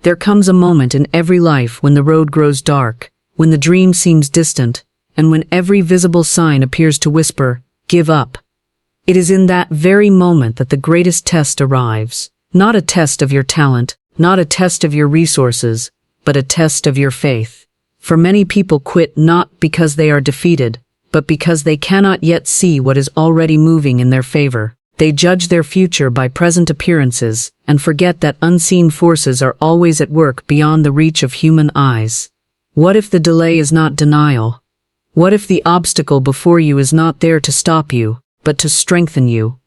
There comes a moment in every life when the road grows dark, when the dream seems distant, and when every visible sign appears to whisper, "Give up." It is in that very moment that the greatest test arrives. Not a test of your talent, not a test of your resources, but a test of your faith. For many people quit not because they are defeated, but because they cannot yet see what is already moving in their favor. They judge their future by present appearances and forget that unseen forces are always at work beyond the reach of human eyes. What if the delay is not denial? What if the obstacle before you is not there to stop you, but to strengthen you?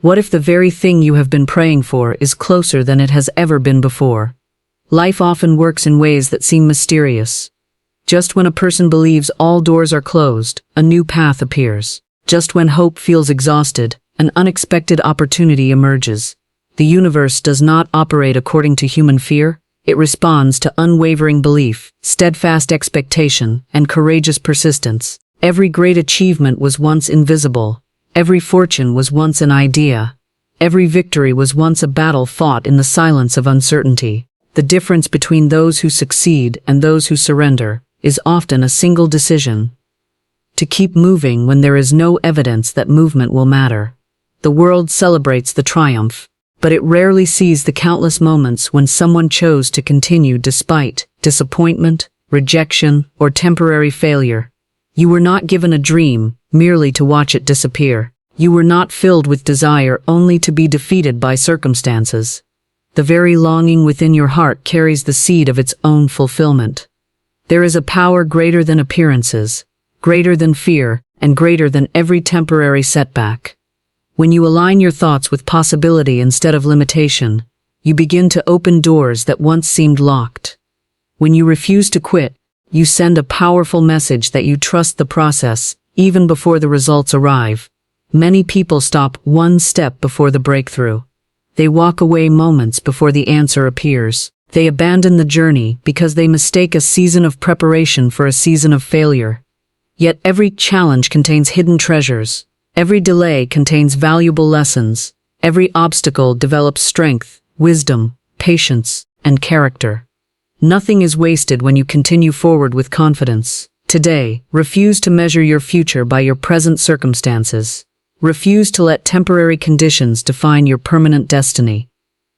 What if the very thing you have been praying for is closer than it has ever been before? Life often works in ways that seem mysterious. Just when a person believes all doors are closed, a new path appears. Just when hope feels exhausted, an unexpected opportunity emerges. The universe does not operate according to human fear. It responds to unwavering belief, steadfast expectation, and courageous persistence. Every great achievement was once invisible. Every fortune was once an idea. Every victory was once a battle fought in the silence of uncertainty. The difference between those who succeed and those who surrender is often a single decision: to keep moving when there is no evidence that movement will matter. The world celebrates the triumph, but it rarely sees the countless moments when someone chose to continue despite disappointment, rejection, or temporary failure. You were not given a dream merely to watch it disappear. You were not filled with desire only to be defeated by circumstances. The very longing within your heart carries the seed of its own fulfillment. There is a power greater than appearances, greater than fear, and greater than every temporary setback. When you align your thoughts with possibility instead of limitation, you begin to open doors that once seemed locked. When you refuse to quit, you send a powerful message that you trust the process, even before the results arrive. Many people stop one step before the breakthrough. They walk away moments before the answer appears. They abandon the journey because they mistake a season of preparation for a season of failure. Yet every challenge contains hidden treasures. Every delay contains valuable lessons. Every obstacle develops strength, wisdom, patience, and character. Nothing is wasted when you continue forward with confidence. Today, refuse to measure your future by your present circumstances. Refuse to let temporary conditions define your permanent destiny.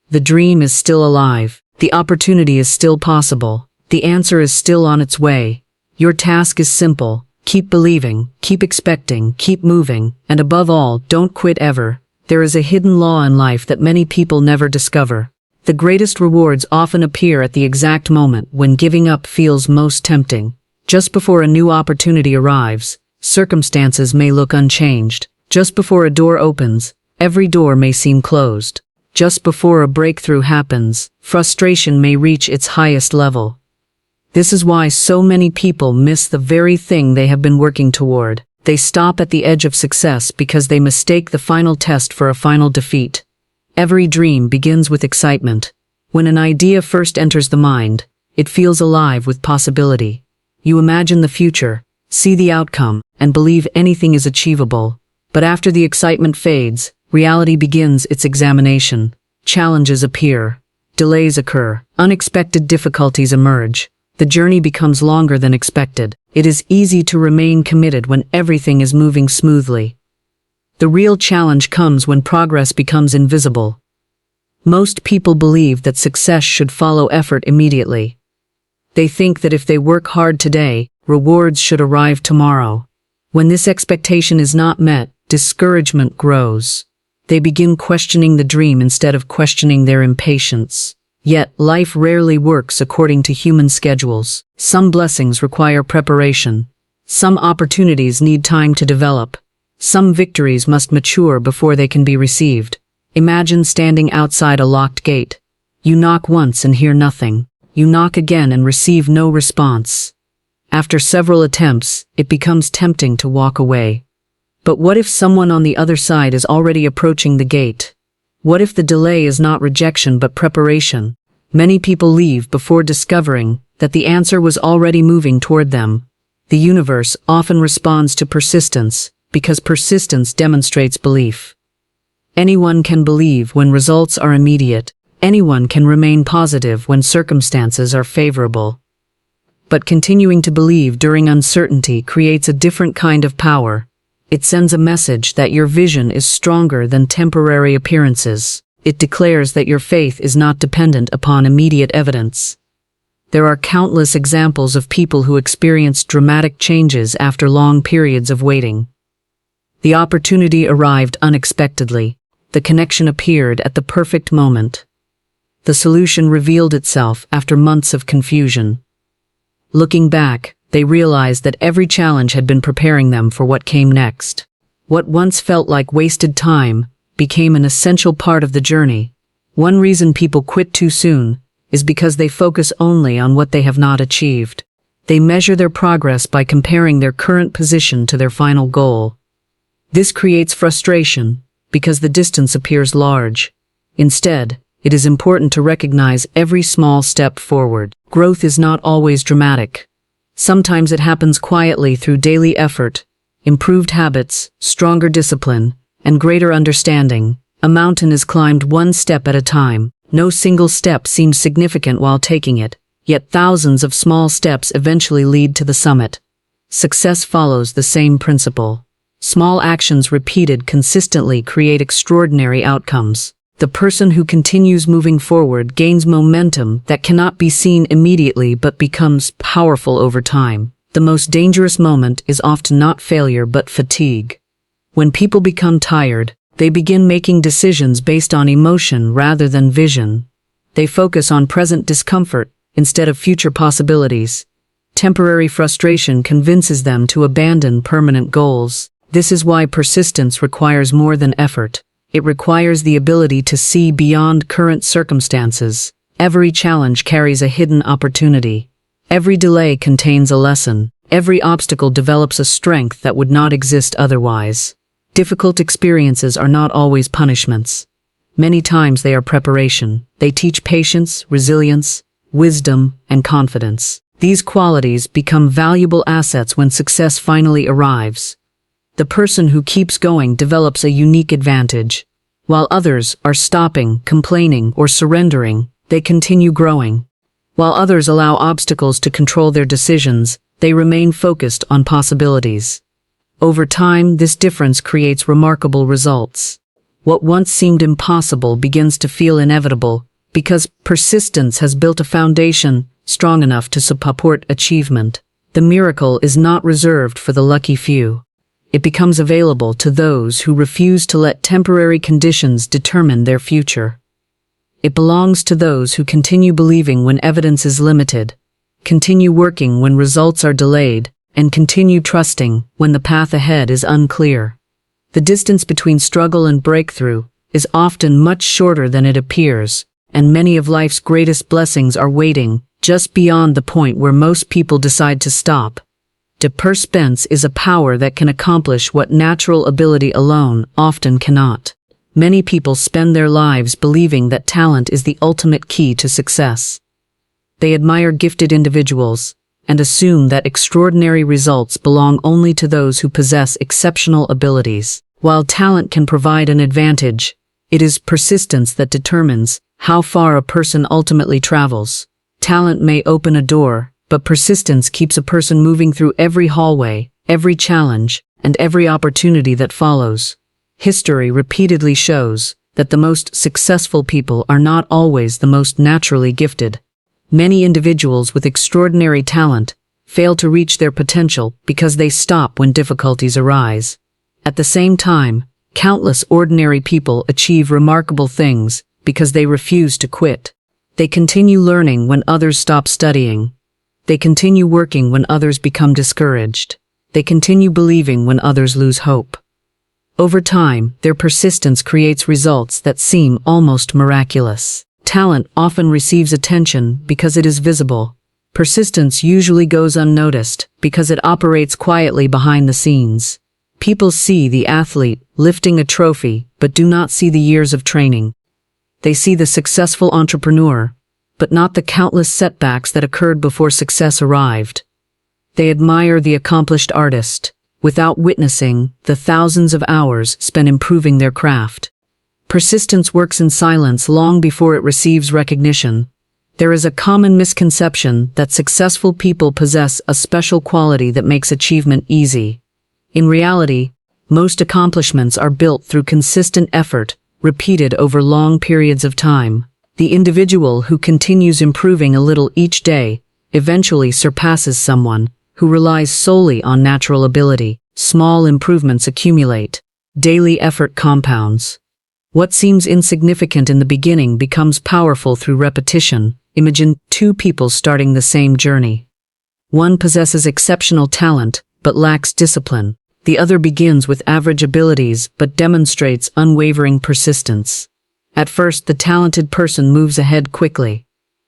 The dream is still alive. The opportunity is still possible. The answer is still on its way. Your task is simple. Keep believing, keep expecting, keep moving, and above all, don't quit ever. There is a hidden law in life that many people never discover. The greatest rewards often appear at the exact moment when giving up feels most tempting. Just before a new opportunity arrives, circumstances may look unchanged. Just before a door opens, every door may seem closed. Just before a breakthrough happens, frustration may reach its highest level. This is why so many people miss the very thing they have been working toward. They stop at the edge of success because they mistake the final test for a final defeat. Every dream begins with excitement. When an idea first enters the mind, it feels alive with possibility. You imagine the future, see the outcome, and believe anything is achievable. But after the excitement fades, reality begins its examination. Challenges appear. Delays occur. Unexpected difficulties emerge. The journey becomes longer than expected. It is easy to remain committed when everything is moving smoothly. The real challenge comes when progress becomes invisible. Most people believe that success should follow effort immediately. They think that if they work hard today, rewards should arrive tomorrow. When this expectation is not met, discouragement grows. They begin questioning the dream instead of questioning their impatience. Yet, life rarely works according to human schedules. Some blessings require preparation. Some opportunities need time to develop. Some victories must mature before they can be received. Imagine standing outside a locked gate. You knock once and hear nothing. You knock again and receive no response. After several attempts, it becomes tempting to walk away. But what if someone on the other side is already approaching the gate? What if the delay is not rejection but preparation? Many people leave before discovering that the answer was already moving toward them. The universe often responds to persistence because persistence demonstrates belief. Anyone can believe when results are immediate. Anyone can remain positive when circumstances are favorable. But continuing to believe during uncertainty creates a different kind of power. It sends a message that your vision is stronger than temporary appearances. It declares that your faith is not dependent upon immediate evidence. There are countless examples of people who experienced dramatic changes after long periods of waiting. The opportunity arrived unexpectedly. The connection appeared at the perfect moment. The solution revealed itself after months of confusion. Looking back, they realized that every challenge had been preparing them for what came next. What once felt like wasted time became an essential part of the journey. One reason people quit too soon is because they focus only on what they have not achieved. They measure their progress by comparing their current position to their final goal. This creates frustration because the distance appears large. Instead, it is important to recognize every small step forward. Growth is not always dramatic. Sometimes it happens quietly through daily effort, improved habits, stronger discipline, and greater understanding. A mountain is climbed one step at a time. No single step seems significant while taking it, yet thousands of small steps eventually lead to the summit. Success follows the same principle. Small actions repeated consistently create extraordinary outcomes. The person who continues moving forward gains momentum that cannot be seen immediately but becomes powerful over time. The most dangerous moment is often not failure but fatigue. When people become tired, they begin making decisions based on emotion rather than vision. They focus on present discomfort instead of future possibilities. Temporary frustration convinces them to abandon permanent goals. This is why persistence requires more than effort. It requires the ability to see beyond current circumstances. Every challenge carries a hidden opportunity. Every delay contains a lesson. Every obstacle develops a strength that would not exist otherwise. Difficult experiences are not always punishments. Many times they are preparation. They teach patience, resilience, wisdom, and confidence. These qualities become valuable assets when success finally arrives. The person who keeps going develops a unique advantage. While others are stopping, complaining, or surrendering, they continue growing. While others allow obstacles to control their decisions, they remain focused on possibilities. Over time, this difference creates remarkable results. What once seemed impossible begins to feel inevitable because persistence has built a foundation strong enough to support achievement. The miracle is not reserved for the lucky few. It becomes available to those who refuse to let temporary conditions determine their future. It belongs to those who continue believing when evidence is limited, continue working when results are delayed, and continue trusting when the path ahead is unclear. The distance between struggle and breakthrough is often much shorter than it appears, and many of life's greatest blessings are waiting just beyond the point where most people decide to stop. Persistence is a power that can accomplish what natural ability alone often cannot. Many people spend their lives believing that talent is the ultimate key to success. They admire gifted individuals and assume that extraordinary results belong only to those who possess exceptional abilities. While talent can provide an advantage, it is persistence that determines how far a person ultimately travels. Talent may open a door, but persistence keeps a person moving through every hallway, every challenge, and every opportunity that follows. History repeatedly shows that the most successful people are not always the most naturally gifted. Many individuals with extraordinary talent fail to reach their potential because they stop when difficulties arise. At the same time, countless ordinary people achieve remarkable things because they refuse to quit. They continue learning when others stop studying. They continue working when others become discouraged. They continue believing when others lose hope. Over time, their persistence creates results that seem almost miraculous. Talent often receives attention because it is visible. Persistence usually goes unnoticed because it operates quietly behind the scenes. People see the athlete lifting a trophy but do not see the years of training. They see the successful entrepreneur, but not the countless setbacks that occurred before success arrived. They admire the accomplished artist, without witnessing the thousands of hours spent improving their craft. Persistence works in silence long before it receives recognition. There is a common misconception that successful people possess a special quality that makes achievement easy. In reality, most accomplishments are built through consistent effort, repeated over long periods of time. The individual who continues improving a little each day eventually surpasses someone who relies solely on natural ability. Small improvements accumulate. Daily effort compounds. What seems insignificant in the beginning becomes powerful through repetition. Imagine two people starting the same journey. One possesses exceptional talent, but lacks discipline. The other begins with average abilities, but demonstrates unwavering persistence. At first, the talented person moves ahead quickly.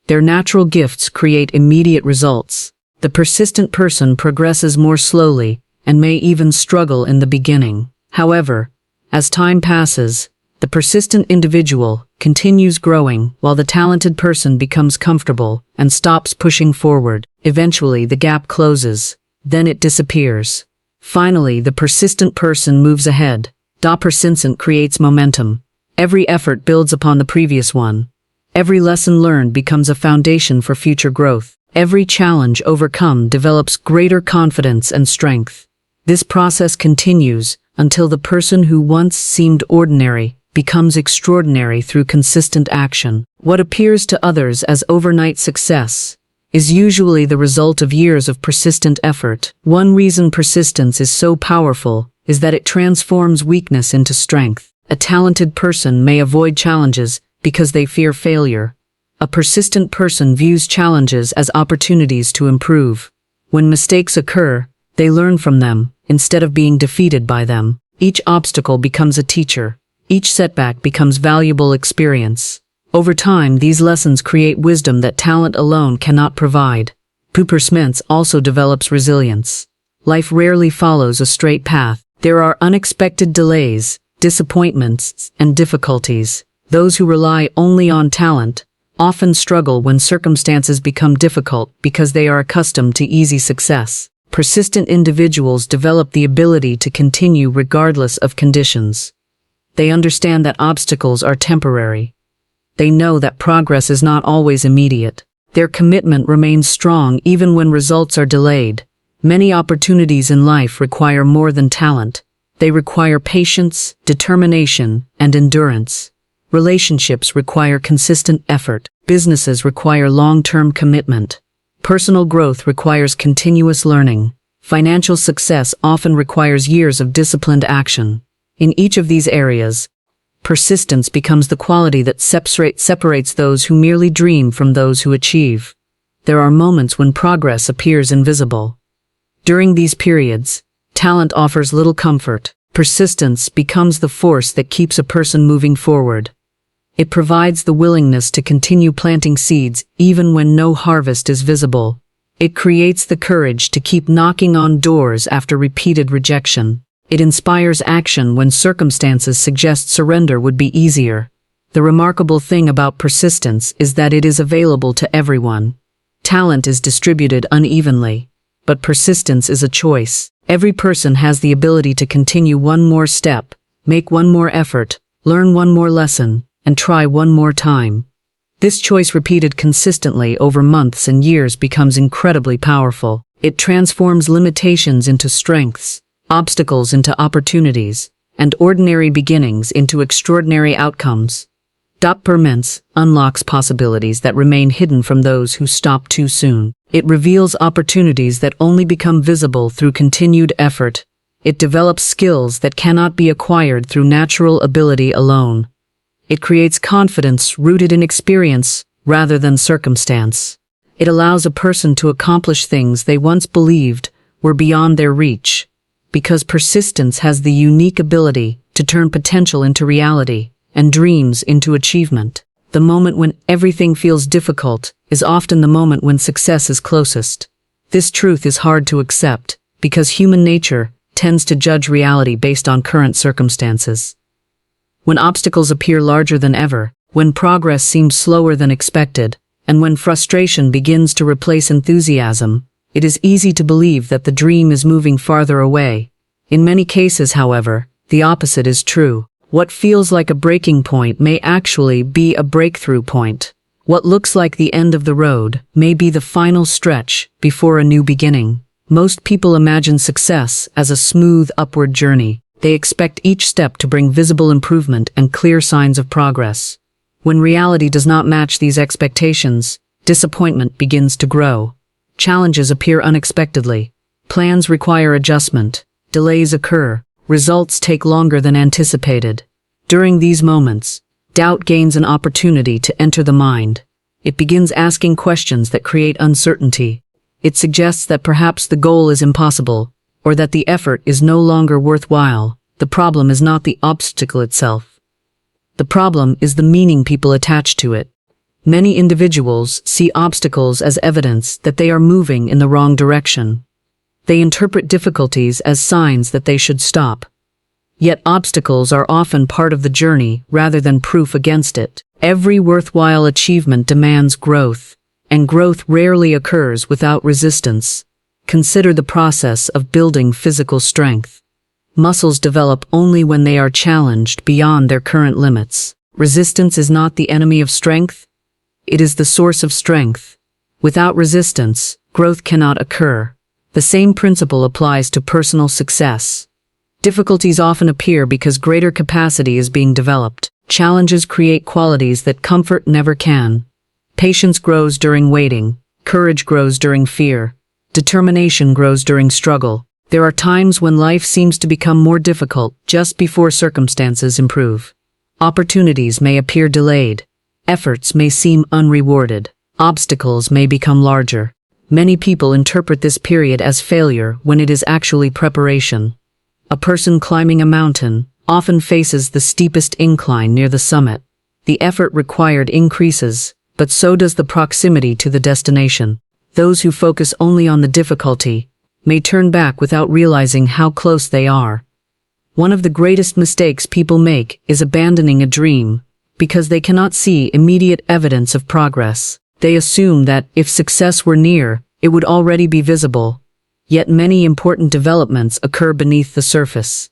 Their natural gifts create immediate results. The persistent person progresses more slowly and may even struggle in the beginning. However, as time passes, the persistent individual continues growing while the talented person becomes comfortable and stops pushing forward. Eventually, the gap closes. Then it disappears. Finally, the persistent person moves ahead. Persistence creates momentum. Every effort builds upon the previous one. Every lesson learned becomes a foundation for future growth. Every challenge overcome develops greater confidence and strength. This process continues until the person who once seemed ordinary becomes extraordinary through consistent action. What appears to others as overnight success is usually the result of years of persistent effort. One reason persistence is so powerful is that it transforms weakness into strength. A talented person may avoid challenges because they fear failure. A persistent person views challenges as opportunities to improve. When mistakes occur, they learn from them instead of being defeated by them. Each obstacle becomes a teacher. Each setback becomes valuable experience. Over time, these lessons create wisdom that talent alone cannot provide. Persistence also develops resilience. Life rarely follows a straight path. There are unexpected delays, disappointments, and difficulties. Those who rely only on talent often struggle when circumstances become difficult because they are accustomed to easy success. Persistent individuals develop the ability to continue regardless of conditions. They understand that obstacles are temporary. They know that progress is not always immediate. Their commitment remains strong even when results are delayed. Many opportunities in life require more than talent. They require patience, determination, and endurance. Relationships require consistent effort. Businesses require long-term commitment. Personal growth requires continuous learning. Financial success often requires years of disciplined action. In each of these areas, persistence becomes the quality that separates those who merely dream from those who achieve. There are moments when progress appears invisible. During these periods, talent offers little comfort. Persistence becomes the force that keeps a person moving forward. It provides the willingness to continue planting seeds even when no harvest is visible. It creates the courage to keep knocking on doors after repeated rejection. It inspires action when circumstances suggest surrender would be easier. The remarkable thing about persistence is that it is available to everyone. Talent is distributed unevenly, but persistence is a choice. Every person has the ability to continue one more step, make one more effort, learn one more lesson, and try one more time. This choice repeated consistently over months and years becomes incredibly powerful. It transforms limitations into strengths, obstacles into opportunities, and ordinary beginnings into extraordinary outcomes. Persistence unlocks possibilities that remain hidden from those who stop too soon. It reveals opportunities that only become visible through continued effort. It develops skills that cannot be acquired through natural ability alone. It creates confidence rooted in experience rather than circumstance. It allows a person to accomplish things they once believed were beyond their reach, because persistence has the unique ability to turn potential into reality and dreams into achievement. The moment when everything feels difficult is often the moment when success is closest. This truth is hard to accept because human nature tends to judge reality based on current circumstances. When obstacles appear larger than ever, when progress seems slower than expected, and when frustration begins to replace enthusiasm, it is easy to believe that the dream is moving farther away. In many cases, however, the opposite is true. What feels like a breaking point may actually be a breakthrough point. What looks like the end of the road may be the final stretch before a new beginning. Most people imagine success as a smooth upward journey. They expect each step to bring visible improvement and clear signs of progress. When reality does not match these expectations, disappointment begins to grow. Challenges appear unexpectedly. Plans require adjustment. Delays occur. Results take longer than anticipated. During these moments, doubt gains an opportunity to enter the mind. It begins asking questions that create uncertainty. It suggests that perhaps the goal is impossible, or that the effort is no longer worthwhile. The problem is not the obstacle itself. The problem is the meaning people attach to it. Many individuals see obstacles as evidence that they are moving in the wrong direction. They interpret difficulties as signs that they should stop. Yet obstacles are often part of the journey rather than proof against it. Every worthwhile achievement demands growth, and growth rarely occurs without resistance. Consider the process of building physical strength. Muscles develop only when they are challenged beyond their current limits. Resistance is not the enemy of strength. It is the source of strength. Without resistance, growth cannot occur. The same principle applies to personal success. Difficulties often appear because greater capacity is being developed. Challenges create qualities that comfort never can. Patience grows during waiting. Courage grows during fear. Determination grows during struggle. There are times when life seems to become more difficult just before circumstances improve. Opportunities may appear delayed. Efforts may seem unrewarded. Obstacles may become larger. Many people interpret this period as failure when it is actually preparation. A person climbing a mountain often faces the steepest incline near the summit. The effort required increases, but so does the proximity to the destination. Those who focus only on the difficulty may turn back without realizing how close they are. One of the greatest mistakes people make is abandoning a dream because they cannot see immediate evidence of progress. They assume that if success were near, it would already be visible. Yet many important developments occur beneath the surface.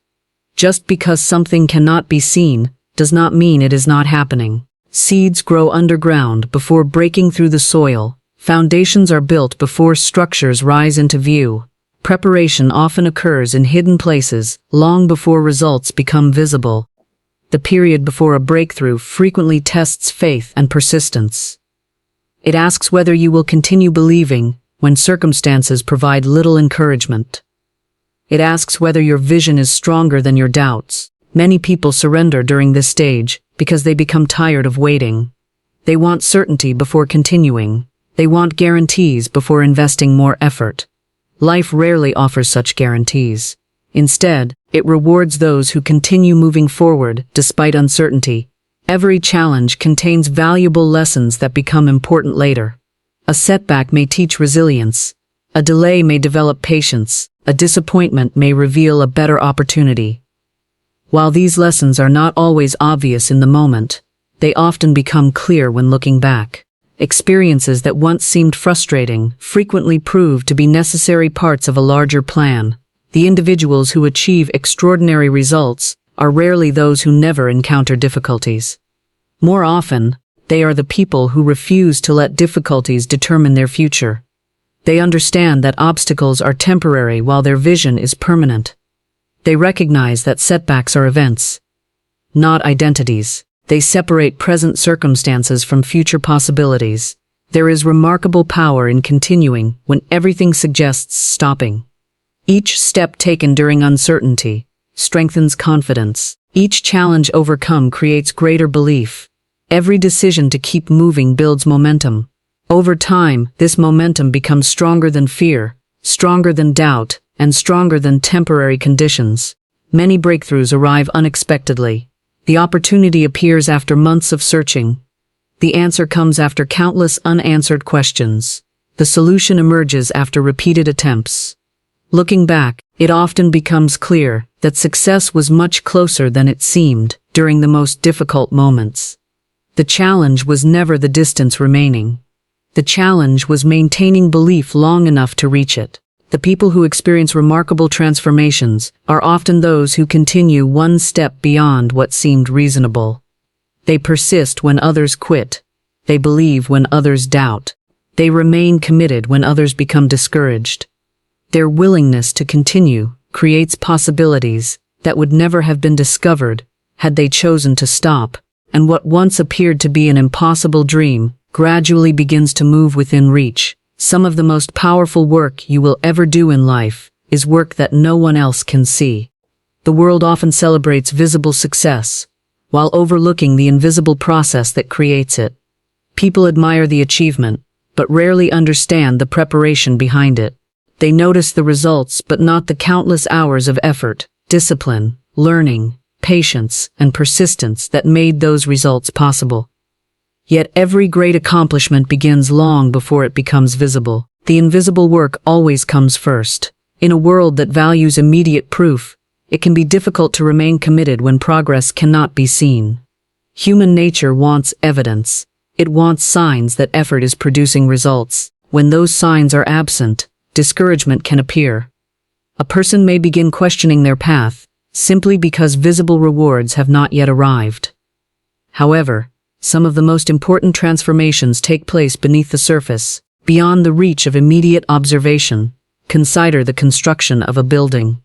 Just because something cannot be seen does not mean it is not happening. Seeds grow underground before breaking through the soil. Foundations are built before structures rise into view. Preparation often occurs in hidden places long before results become visible. The period before a breakthrough frequently tests faith and persistence. It asks whether you will continue believing when circumstances provide little encouragement. It asks whether your vision is stronger than your doubts. Many people surrender during this stage because they become tired of waiting. They want certainty before continuing. They want guarantees before investing more effort. Life rarely offers such guarantees. Instead, it rewards those who continue moving forward despite uncertainty. Every challenge contains valuable lessons that become important later. A setback may teach resilience. A delay may develop patience. A disappointment may reveal a better opportunity. While these lessons are not always obvious in the moment, they often become clear when looking back. Experiences that once seemed frustrating frequently prove to be necessary parts of a larger plan. The individuals who achieve extraordinary results are rarely those who never encounter difficulties. More often, they are the people who refuse to let difficulties determine their future. They understand that obstacles are temporary while their vision is permanent. They recognize that setbacks are events, not identities. They separate present circumstances from future possibilities. There is remarkable power in continuing when everything suggests stopping. Each step taken during uncertainty strengthens confidence. Each challenge overcome creates greater belief. Every decision to keep moving builds momentum. Over time, this momentum becomes stronger than fear, stronger than doubt, and stronger than temporary conditions. Many breakthroughs arrive unexpectedly. The opportunity appears after months of searching. The answer comes after countless unanswered questions. The solution emerges after repeated attempts. Looking back, it often becomes clear that success was much closer than it seemed during the most difficult moments. The challenge was never the distance remaining. The challenge was maintaining belief long enough to reach it. The people who experience remarkable transformations are often those who continue one step beyond what seemed reasonable. They persist when others quit. They believe when others doubt. They remain committed when others become discouraged. Their willingness to continue creates possibilities that would never have been discovered had they chosen to stop, and what once appeared to be an impossible dream gradually begins to move within reach. Some of the most powerful work you will ever do in life is work that no one else can see. The world often celebrates visible success, while overlooking the invisible process that creates it. People admire the achievement, but rarely understand the preparation behind it. They notice the results, but not the countless hours of effort, discipline, learning, patience, and persistence that made those results possible. Yet every great accomplishment begins long before it becomes visible. The invisible work always comes first. In a world that values immediate proof, it can be difficult to remain committed when progress cannot be seen. Human nature wants evidence. It wants signs that effort is producing results. When those signs are absent, discouragement can appear. A person may begin questioning their path simply because visible rewards have not yet arrived. However, some of the most important transformations take place beneath the surface, beyond the reach of immediate observation. Consider the construction of a building.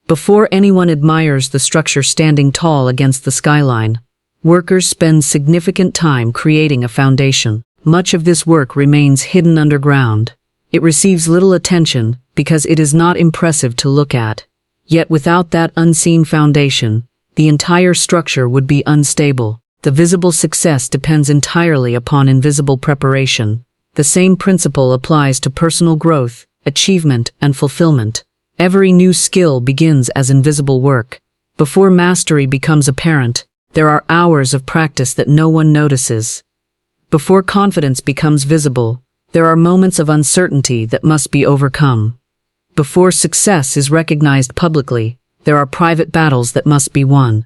Before anyone admires the structure standing tall against the skyline, workers spend significant time creating a foundation. Much of this work remains hidden underground. It receives little attention because it is not impressive to look at. Yet without that unseen foundation, the entire structure would be unstable. The visible success depends entirely upon invisible preparation. The same principle applies to personal growth, achievement, and fulfillment. Every new skill begins as invisible work. Before mastery becomes apparent, there are hours of practice that no one notices. Before confidence becomes visible, there are moments of uncertainty that must be overcome. Before success is recognized publicly, there are private battles that must be won.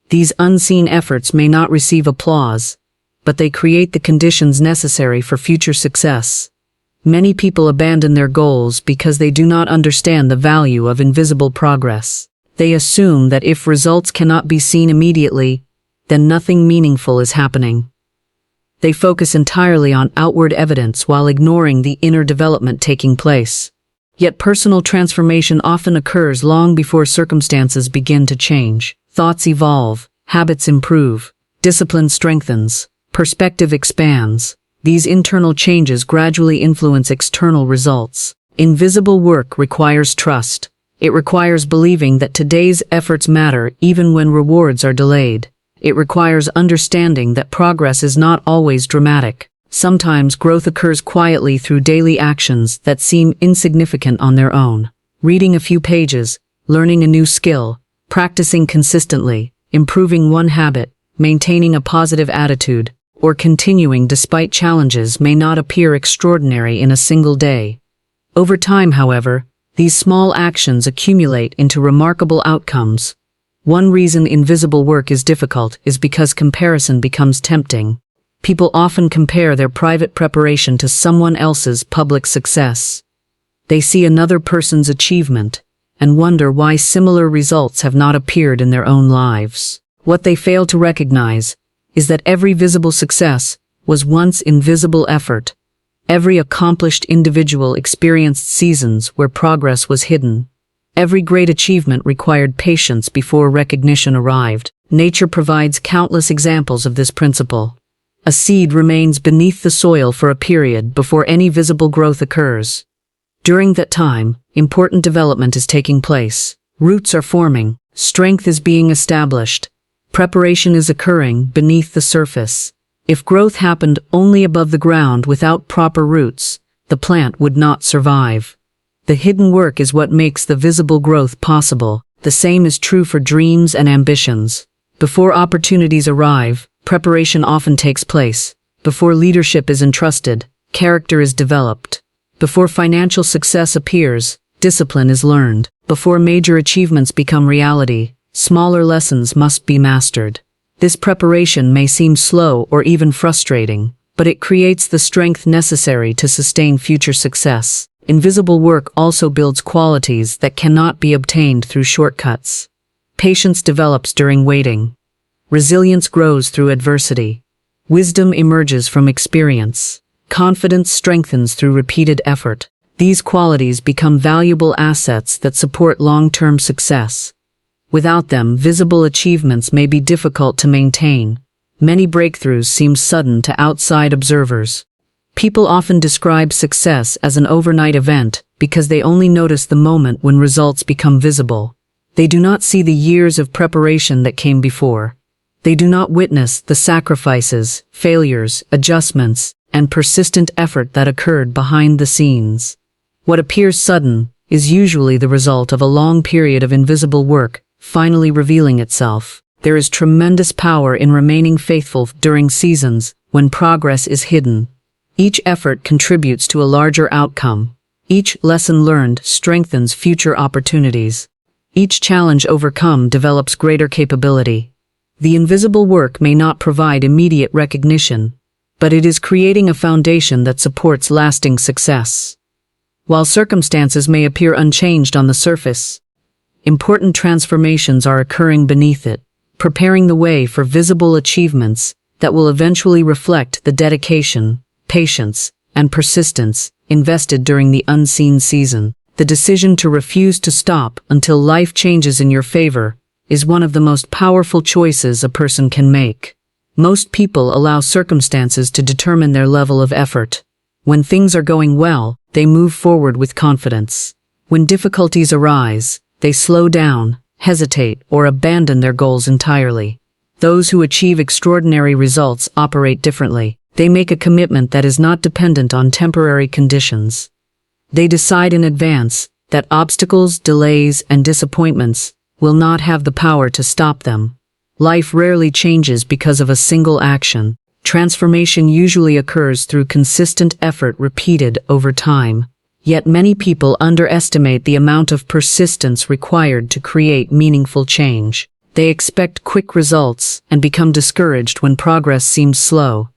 These unseen efforts may not receive applause, but they create the conditions necessary for future success. Many people abandon their goals because they do not understand the value of invisible progress. They assume that if results cannot be seen immediately, then nothing meaningful is happening. They focus entirely on outward evidence while ignoring the inner development taking place. Yet personal transformation often occurs long before circumstances begin to change. Thoughts evolve, habits improve, discipline strengthens, perspective expands. These internal changes gradually influence external results. Invisible work requires trust. It requires believing that today's efforts matter even when rewards are delayed. It requires understanding that progress is not always dramatic. Sometimes growth occurs quietly through daily actions that seem insignificant on their own. Reading a few pages, learning a new skill, practicing consistently, improving one habit, maintaining a positive attitude, or continuing despite challenges may not appear extraordinary in a single day. Over time, however, these small actions accumulate into remarkable outcomes. One reason invisible work is difficult is because comparison becomes tempting. People often compare their private preparation to someone else's public success. They see another person's achievement and wonder why similar results have not appeared in their own lives. What they fail to recognize is that every visible success was once invisible effort. Every accomplished individual experienced seasons where progress was hidden. Every great achievement required patience before recognition arrived. Nature provides countless examples of this principle. A seed remains beneath the soil for a period before any visible growth occurs. During that time, important development is taking place. Roots are forming, strength is being established, preparation is occurring beneath the surface. If growth happened only above the ground without proper roots, the plant would not survive. The hidden work is what makes the visible growth possible. The same is true for dreams and ambitions. Before opportunities arrive, preparation often takes place. Before leadership is entrusted, character is developed. Before financial success appears, discipline is learned. Before major achievements become reality, smaller lessons must be mastered. This preparation may seem slow or even frustrating, but it creates the strength necessary to sustain future success. Invisible work also builds qualities that cannot be obtained through shortcuts. Patience develops during waiting. Resilience grows through adversity. Wisdom emerges from experience. Confidence strengthens through repeated effort. These qualities become valuable assets that support long-term success. Without them, visible achievements may be difficult to maintain. Many breakthroughs seem sudden to outside observers. People often describe success as an overnight event because they only notice the moment when results become visible. They do not see the years of preparation that came before. They do not witness the sacrifices, failures, adjustments, and persistent effort that occurred behind the scenes. What appears sudden is usually the result of a long period of invisible work finally revealing itself. There is tremendous power in remaining faithful during seasons when progress is hidden. Each effort contributes to a larger outcome. Each lesson learned strengthens future opportunities. Each challenge overcome develops greater capability. The invisible work may not provide immediate recognition, but it is creating a foundation that supports lasting success. While circumstances may appear unchanged on the surface, important transformations are occurring beneath it, preparing the way for visible achievements that will eventually reflect the dedication, patience, and persistence invested during the unseen season. The decision to refuse to stop until life changes in your favor is one of the most powerful choices a person can make. Most people allow circumstances to determine their level of effort. When things are going well, they move forward with confidence. When difficulties arise, they slow down, hesitate, or abandon their goals entirely. Those who achieve extraordinary results operate differently. They make a commitment that is not dependent on temporary conditions. They decide in advance that obstacles, delays, and disappointments will not have the power to stop them. Life rarely changes because of a single action. Transformation usually occurs through consistent effort repeated over time. Yet many people underestimate the amount of persistence required to create meaningful change. They expect quick results and become discouraged when progress seems slow.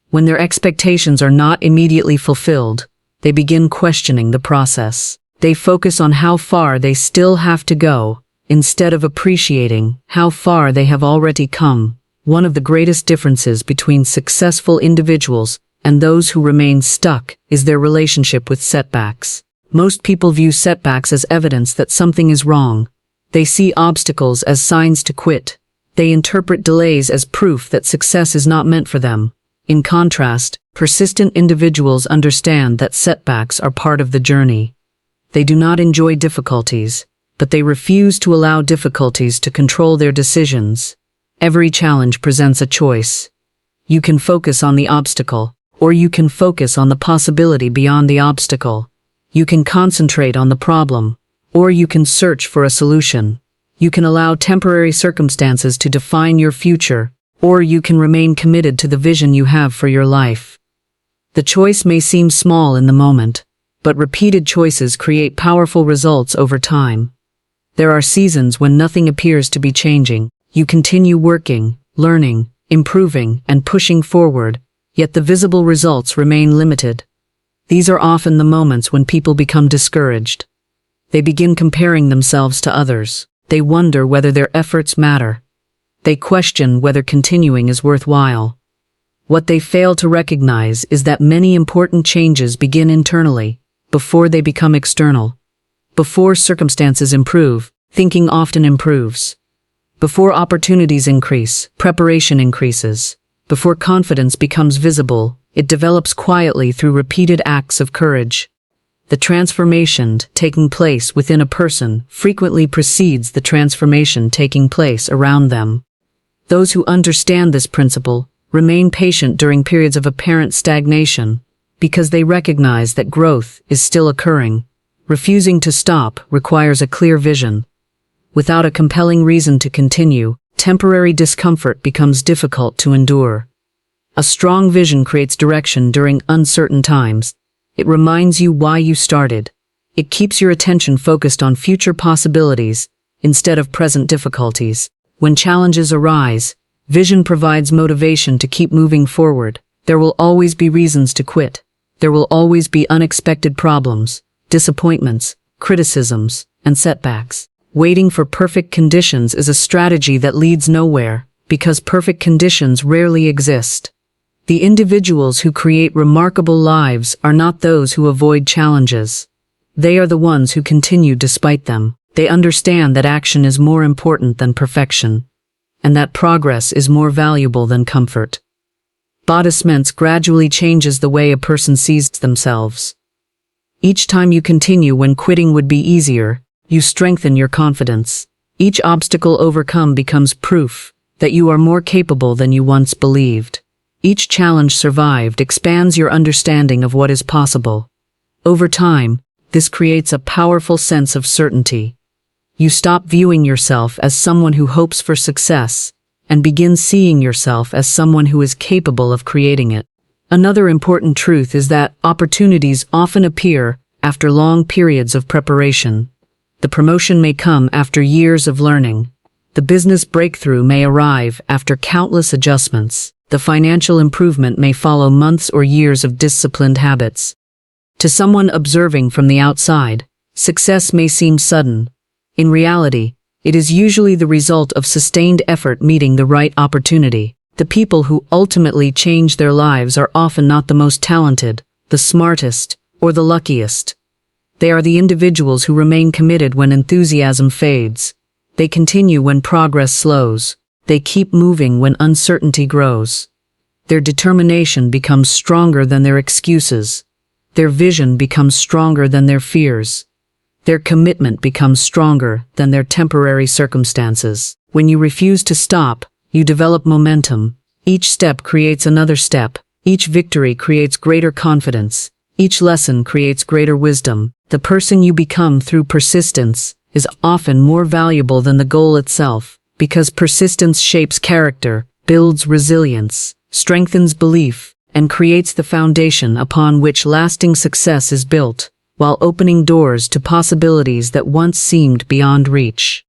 When their expectations are not immediately fulfilled, they begin questioning the process. They focus on how far they still have to go, instead of appreciating how far they have already come. One of the greatest differences between successful individuals and those who remain stuck is their relationship with setbacks. Most people view setbacks as evidence that something is wrong. They see obstacles as signs to quit. They interpret delays as proof that success is not meant for them. In contrast, persistent individuals understand that setbacks are part of the journey. They do not enjoy difficulties, but they refuse to allow difficulties to control their decisions. Every challenge presents a choice. You can focus on the obstacle, or you can focus on the possibility beyond the obstacle. You can concentrate on the problem, or you can search for a solution. You can allow temporary circumstances to define your future, or you can remain committed to the vision you have for your life. The choice may seem small in the moment, but repeated choices create powerful results over time. There are seasons when nothing appears to be changing. You continue working, learning, improving, and pushing forward, yet the visible results remain limited. These are often the moments when people become discouraged. They begin comparing themselves to others. They wonder whether their efforts matter. They question whether continuing is worthwhile. What they fail to recognize is that many important changes begin internally, before they become external. Before circumstances improve, thinking often improves. Before opportunities increase, preparation increases. Before confidence becomes visible, it develops quietly through repeated acts of courage. The transformation taking place within a person frequently precedes the transformation taking place around them. Those who understand this principle remain patient during periods of apparent stagnation because they recognize that growth is still occurring. Refusing to stop requires a clear vision. Without a compelling reason to continue, temporary discomfort becomes difficult to endure. A strong vision creates direction during uncertain times. It reminds you why you started. It keeps your attention focused on future possibilities instead of present difficulties. When challenges arise, vision provides motivation to keep moving forward. There will always be reasons to quit. There will always be unexpected problems, disappointments, criticisms, and setbacks. Waiting for perfect conditions is a strategy that leads nowhere, because perfect conditions rarely exist. The individuals who create remarkable lives are not those who avoid challenges. They are the ones who continue despite them. They understand that action is more important than perfection, and that progress is more valuable than comfort. Bodhisments gradually changes the way a person sees themselves. Each time you continue when quitting would be easier, you strengthen your confidence. Each obstacle overcome becomes proof that you are more capable than you once believed. Each challenge survived expands your understanding of what is possible. Over time, this creates a powerful sense of certainty. You stop viewing yourself as someone who hopes for success and begin seeing yourself as someone who is capable of creating it. Another important truth is that opportunities often appear after long periods of preparation. The promotion may come after years of learning. The business breakthrough may arrive after countless adjustments. The financial improvement may follow months or years of disciplined habits. To someone observing from the outside, success may seem sudden. In reality, it is usually the result of sustained effort meeting the right opportunity. The people who ultimately change their lives are often not the most talented, the smartest, or the luckiest. They are the individuals who remain committed when enthusiasm fades. They continue when progress slows. They keep moving when uncertainty grows. Their determination becomes stronger than their excuses. Their vision becomes stronger than their fears. Their commitment becomes stronger than their temporary circumstances. When you refuse to stop, you develop momentum. Each step creates another step. Each victory creates greater confidence. Each lesson creates greater wisdom. The person you become through persistence is often more valuable than the goal itself, because persistence shapes character, builds resilience, strengthens belief, and creates the foundation upon which lasting success is built, while opening doors to possibilities that once seemed beyond reach.